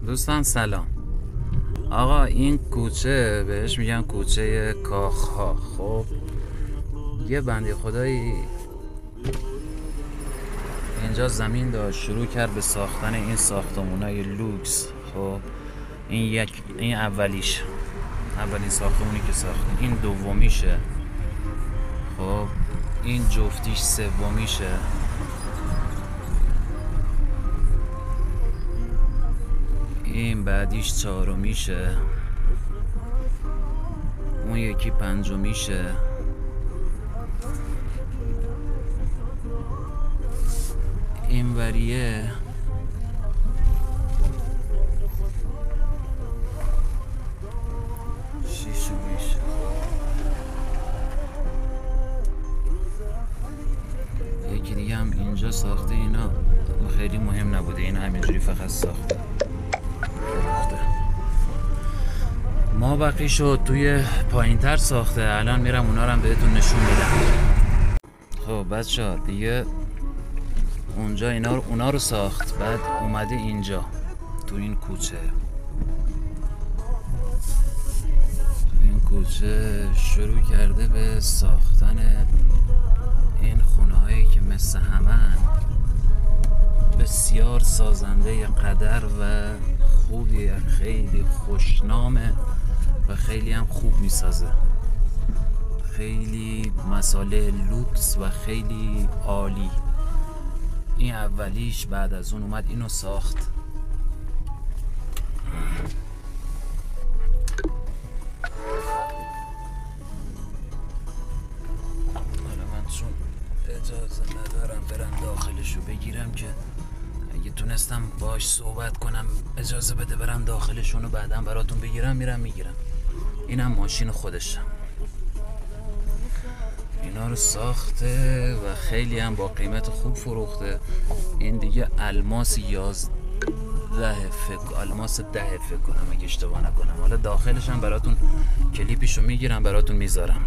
دوستان سلام. آقا این کوچه بهش میگن کوچه کاخها. خب یه بنده خدایی اینجا زمین داشت، شروع کرد به ساختن این ساختمونای لوکس. خب این اولیش، اولین ساختمونی که ساخته، این دومیشه، خب این جفتیش سومیشه، این بعدیش چهارمیشه، اون یکی پنجمیشه، این وریه شیشمیشه، یکی دیگه هم اینجا ساخته. اینا خیلی مهم نبوده، اینا همینجوری فقط ساخته. ما بقی شد توی پایین تر ساخته. الان میرم اونا رو هم بهتون نشون میدم. خب بچه ها دیگه اونجا اونا رو ساخت، بعد اومده اینجا تو این کوچه شروع کرده به ساختن این خونه هایی که مثل همن، بسیار سازنده قدر و خوبیه، خیلی خوشنامه و خیلی هم خوب میسازه، خیلی مساله لوکس و خیلی عالی. این اولیش، بعد از اون اومد اینو ساخت. حالا من چون اجازه ندارم برم داخلشو بگیرم، که اگه تونستم باش صحبت کنم اجازه بده برم داخلشونو بعدم براتون بگیرم، میگیرم. اینم ماشین خودشم. اینا رو ساخته و خیلی هم با قیمت خوب فروخته. این دیگه الماس 11 الماس 10 فکر کنم اگه اشتباه نکنم. حالا داخلش هم براتون کلیپشو میگیرم براتون میذارم.